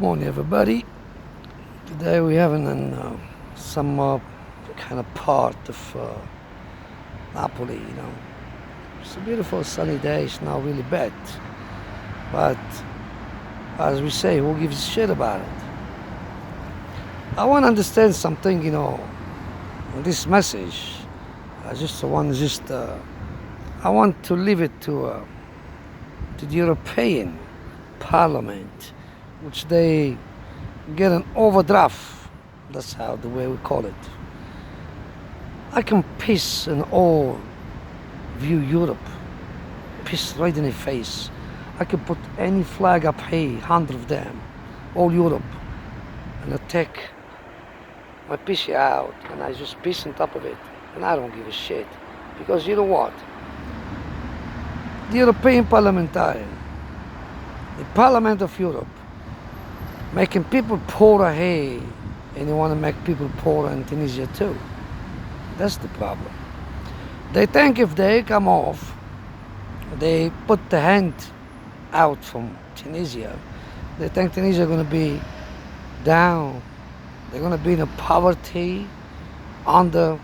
Morning, everybody. Today we're having some kind of part of Napoli. It's a beautiful sunny day. It's not really bad, but as we say, who gives a shit about it? I want to understand something. In this message. I want to leave it to the European Parliament, which they get an overdraft. That's how the way we call it. I can piss and all view Europe, piss right in the face. I can put any flag up here, 100 of them, all Europe, and I take my pissy out and I just piss on top of it, and I don't give a shit. Because you know what? The European parliamentarian, the Parliament of Europe, making people poorer here, and they want to make people poorer in Tunisia too. That's the problem. They think if they come off, they put the hand out from Tunisia, they think Tunisia is going to be down. They're going to be in a poverty under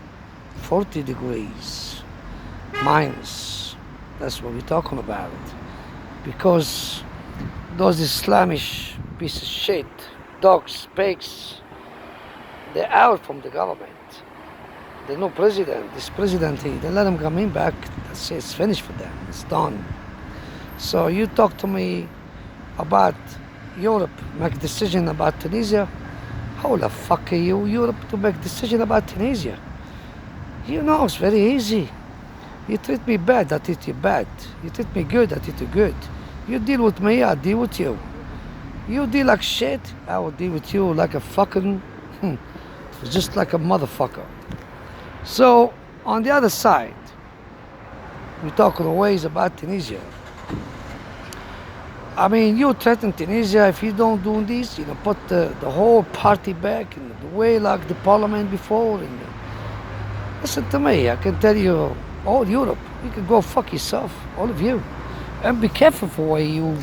40 degrees minus. That's what we're talking about. Because those Islamish piece of shit, dogs, pigs, they're out from the government. There's no president. This president here, they let him come in back. That's it, it's finished for them. It's done. So you talk to me about Europe, make a decision about Tunisia. How the fuck are you, Europe, to make a decision about Tunisia? You know, it's very easy. You treat me bad, I treat you bad. You treat me good, I treat you good. You deal with me, I deal with you. You deal like shit, I will deal with you like a fucking, just like a motherfucker. So, on the other side, we're talking always about Tunisia. I mean, you threaten Tunisia if you don't do this, put the whole party back in the way like the parliament before. Listen to me, I can tell you, all Europe, you can go fuck yourself, all of you. And be careful for what you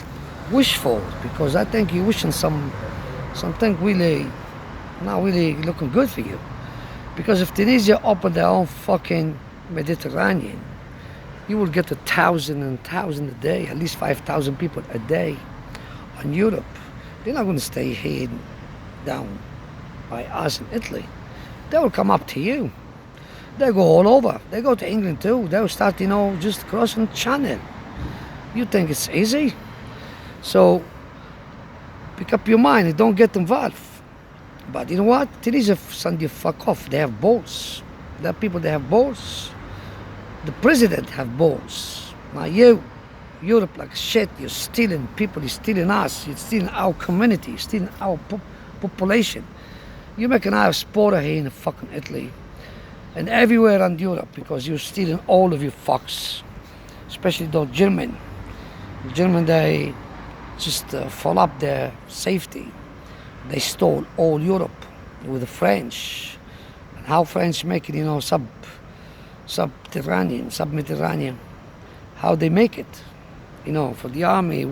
wish for, because I think you're wishing something really, not really looking good for you. Because if Tunisia opened their own fucking Mediterranean, you will get 1,000 and 1,000 a day, at least 5,000 people a day on Europe. They're not going to stay here down by us in Italy. They will come up to you. They go all over. They go to England too. They'll start, just crossing the channel. You think it's easy? So, pick up your mind and don't get involved. But you know what? Tunisia send you fuck off. They have balls. There are people that have balls. The president have balls. Now you, Europe like shit, you're stealing people, you're stealing us, you're stealing our community, you're stealing our population. You're making our sport here in fucking Italy and everywhere around Europe because you're stealing all of your fucks, especially those German. The German, they just fall up their safety. They stole all Europe with the French. And how French make it, sub-Mediterranean, how they make it, for the army,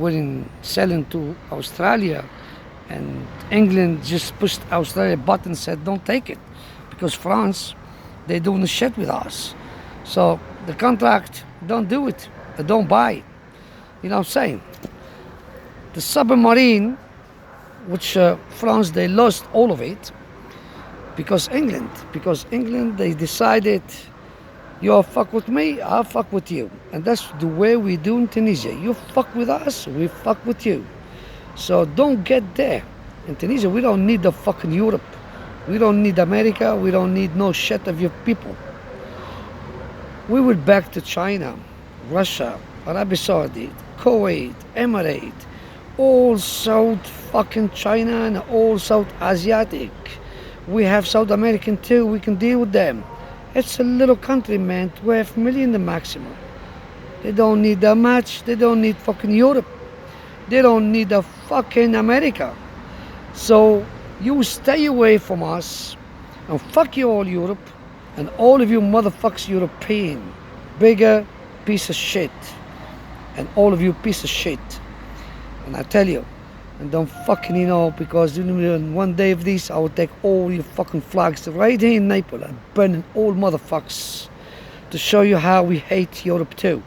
selling to Australia, and England just pushed Australia button and said, don't take it, because France, they're doing the shit with us. So the contract, don't do it, don't buy it. You know what I'm saying? The submarine, which France, they lost all of it, because England, they decided, you fuck with me, I'll fuck with you. And that's the way we do in Tunisia. You fuck with us, we fuck with you. So don't get there. In Tunisia, we don't need the fucking Europe. We don't need America. We don't need no shit of your people. We went back to China, Russia, Arabia Saudi, Kuwait, Emirate, all South fucking China and all South Asiatic. We have South American too. We can deal with them. It's a little country, man, 12 million the maximum. They don't need that much. They don't need fucking Europe. They don't need the fucking America. So you stay away from us and fuck you all Europe and all of you motherfuckers European, bigger piece of shit, and all of you piece of shit. And I tell you, And don't fucking, because one day of this, I will take all your fucking flags right here in Naples and burn all motherfuckers to show you how we hate Europe too.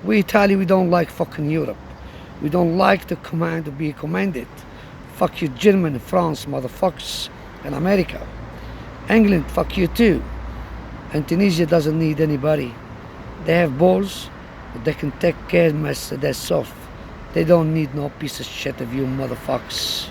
We Italian, we don't like fucking Europe. We don't like the command to be commanded. Fuck you, Germany, France, motherfuckers, and America. England, fuck you too. And Tunisia doesn't need anybody. They have balls, but they can take care of themselves. They don't need no piece of shit of you motherfuckers.